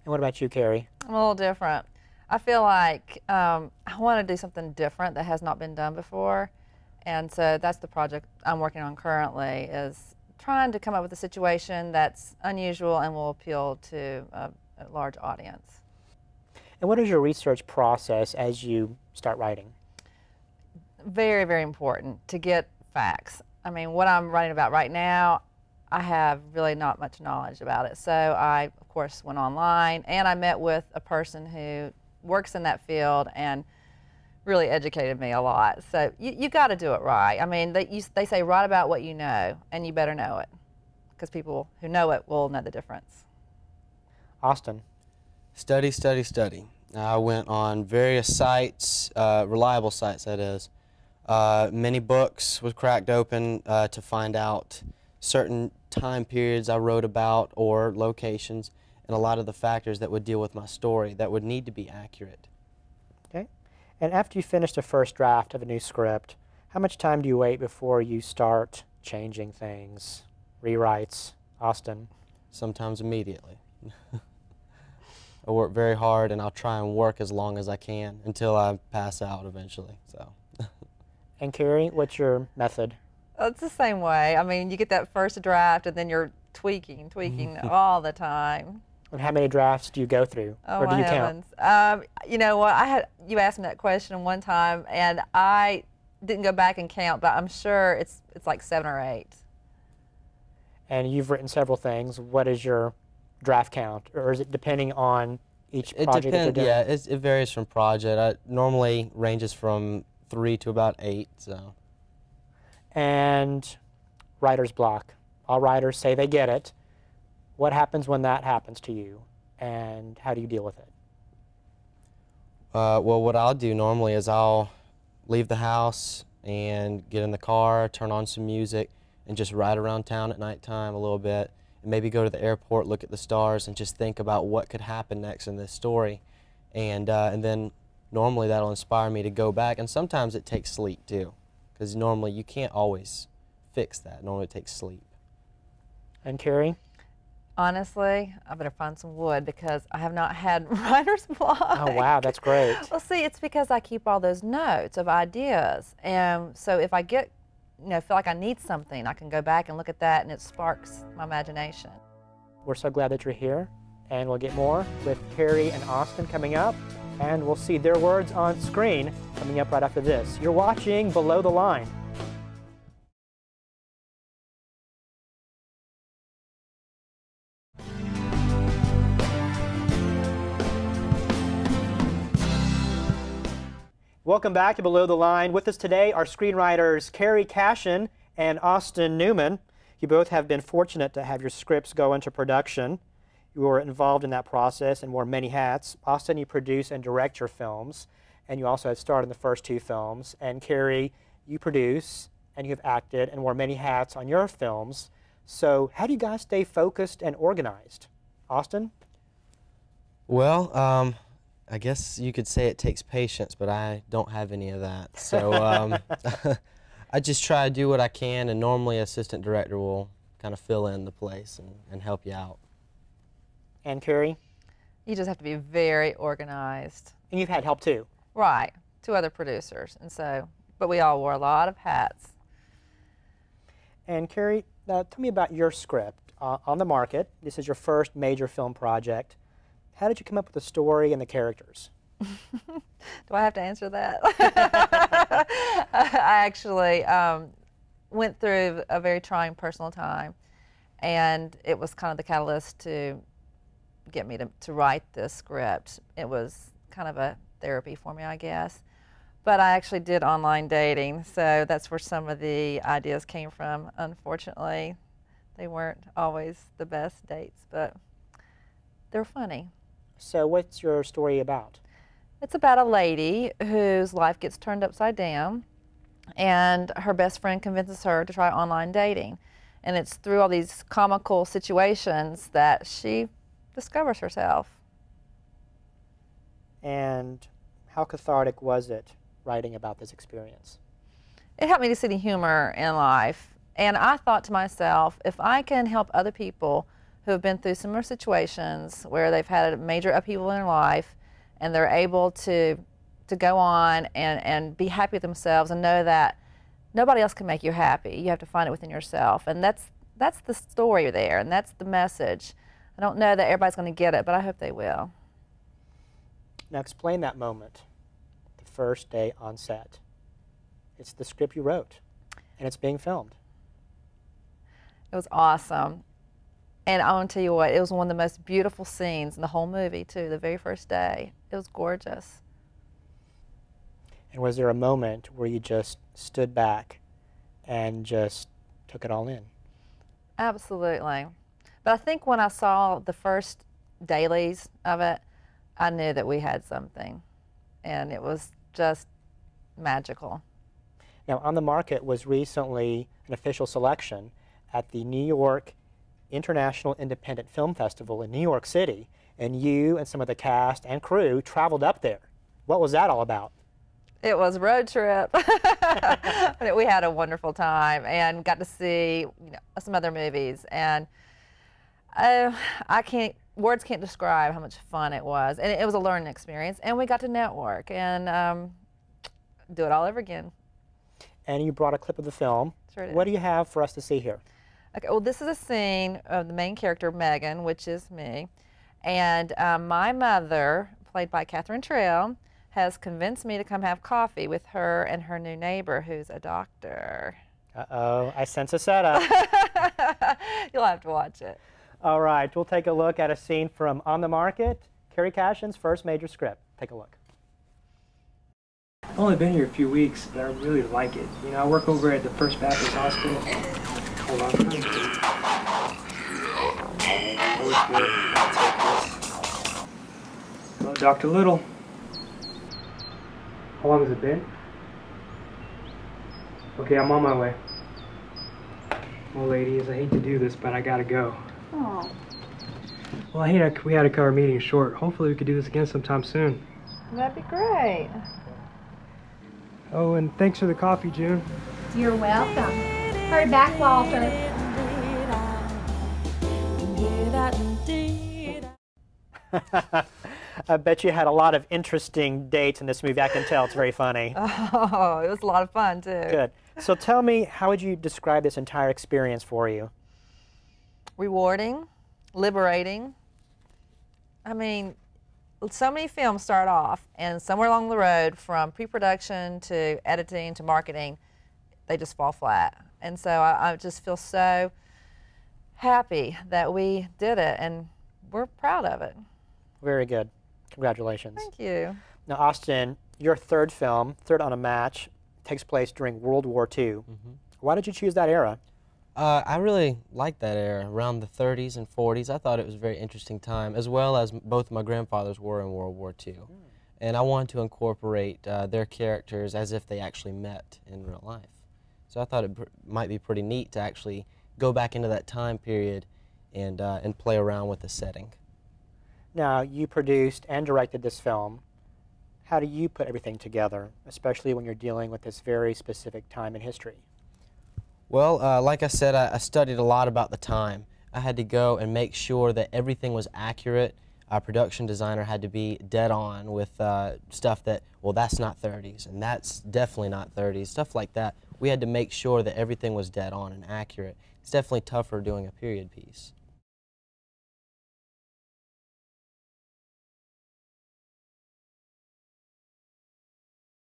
And what about you, Kerry? I'm a little different. I feel like I want to do something different that has not been done before. And so that's the project I'm working on currently, is trying to come up with a situation that's unusual and will appeal to a large audience. And what is your research process as you start writing? Very, very important to get facts. I mean, what I'm writing about right now, I have really not much knowledge about it. So I, of course, went online and I met with a person who works in that field and really educated me a lot. So you got to do it right. I mean, they say write about what you know, and you better know it, because people who know it will know the difference. Austin? Study, study, study. I went on various sites, reliable sites that is. Many books was cracked open to find out certain time periods I wrote about or locations, and a lot of the factors that would deal with my story that would need to be accurate. Okay. And after you finish the first draft of a new script, how much time do you wait before you start changing things, rewrites? Austin? Sometimes immediately. I work very hard, and I'll try and work as long as I can until I pass out eventually. So. And Kerry, what's your method? It's the same way. I mean, you get that first draft, and then you're tweaking all the time. And how many drafts do you go through, Oh, or do my you heavens. count? You know what? You asked me that question one time, and I didn't go back and count, but I'm sure it's like 7 or 8. And you've written several things. What is your draft count, or is it depending on each project that you're doing? Yeah, it varies from project. It normally ranges from 3 to about 8. So. And writer's block. All writers say they get it. What happens when that happens to you, and how do you deal with it? Well, what I'll do normally is I'll leave the house and get in the car, turn on some music, and just ride around town at nighttime a little bit, and maybe go to the airport, look at the stars, and just think about what could happen next in this story. And then normally that'll inspire me to go back, and sometimes it takes sleep too, because normally you can't always fix that. Normally it takes sleep. And Kerry? Honestly, I better find some wood, because I have not had writer's block. Oh, wow, that's great. Well, see, it's because I keep all those notes of ideas. And so if I get, feel like I need something, I can go back and look at that, and it sparks my imagination. We're so glad that you're here, and we'll get more with Kerry and Austin coming up, and we'll see their words on screen coming up right after this. You're watching Below the Line. Welcome back to Below the Line. With us today are screenwriters Kerry Cashion and Austin Newman. You both have been fortunate to have your scripts go into production. You were involved in that process and wore many hats. Austin, you produce and direct your films, and you also have starred in the first 2 films. And Kerry, you produce and you have acted and wore many hats on your films. So how do you guys stay focused and organized? Austin? Well, I guess you could say it takes patience, but I don't have any of that. So I just try to do what I can, and normally an assistant director will kind of fill in the place and help you out. And Kerry? You just have to be very organized. And you've had help too. Right, 2 other producers, and so, but we all wore a lot of hats. And Kerry, tell me about your script on the market. This is your first major film project. How did you come up with the story and the characters? Do I have to answer that? I actually went through a very trying personal time, and it was kind of the catalyst to get me to write this script. It was kind of a therapy for me, I guess. But I actually did online dating, so that's where some of the ideas came from. Unfortunately, they weren't always the best dates, but they're funny. So what's your story about? It's about a lady whose life gets turned upside down, and her best friend convinces her to try online dating. And it's through all these comical situations that she discovers herself. And how cathartic was it writing about this experience? It helped me to see the humor in life. And I thought to myself, if I can help other people who have been through similar situations where they've had a major upheaval in their life, and they're able to go on and be happy with themselves and know that nobody else can make you happy. You have to find it within yourself. And that's the story there, and that's the message. I don't know that everybody's going to get it, but I hope they will. Now explain that moment, the first day on set. It's the script you wrote, and it's being filmed. It was awesome. And I want to tell you what, it was one of the most beautiful scenes in the whole movie, too, the very first day. It was gorgeous. And was there a moment where you just stood back and just took it all in? Absolutely. But I think when I saw the first dailies of it, I knew that we had something. And it was just magical. Now, On the Market was recently an official selection at the New York International Independent Film Festival in New York City, and you and some of the cast and crew traveled up there. What was that all about? It was a road trip. We had a wonderful time and got to see some other movies, and words can't describe how much fun it was, and it was a learning experience, and we got to network and do it all over again. And you brought a clip of the film. Sure did. What do you have for us to see here? Okay, well, this is a scene of the main character, Megan, which is me, and my mother, played by Catherine Trail, has convinced me to come have coffee with her and her new neighbor, who's a doctor. Uh-oh, I sense a setup. You'll have to watch it. All right, we'll take a look at a scene from On the Market, Kerry Cashion's first major script. Take a look. I've only been here a few weeks, but I really like it. You know, I work over at the First Baptist Hospital. Hold on. Hello, Dr. Little. How long has it been? Okay, I'm on my way. Well, ladies, I hate to do this, but I gotta go. Oh. Well, we had to cut our meeting short. Hopefully we could do this again sometime soon. That'd be great. Oh, and thanks for the coffee, June. You're welcome. Hurry back, Walter. I bet you had a lot of interesting dates in this movie. I can tell. It's very funny. Oh, it was a lot of fun, too. Good. So tell me, how would you describe this entire experience for you? Rewarding, liberating. I mean, so many films start off, and somewhere along the road, from pre-production to editing to marketing, they just fall flat. And so I just feel so happy that we did it, and we're proud of it. Very good. Congratulations. Thank you. Now, Austin, your third film, Third on a Match, takes place during World War II. Mm-hmm. Why did you choose that era? I really liked that era, around the 30s and 40s. I thought it was a very interesting time, as well as both my grandfathers were in World War II. And I wanted to incorporate their characters as if they actually met in real life. So I thought it might be pretty neat to actually go back into that time period and play around with the setting. Now, you produced and directed this film. How do you put everything together, especially when you're dealing with this very specific time in history? Well, like I said, I studied a lot about the time. I had to go and make sure that everything was accurate. Our production designer had to be dead on with stuff that, well, that's not 30s, and that's definitely not 30s, stuff like that. We had to make sure that everything was dead on and accurate. It's definitely tougher doing a period piece.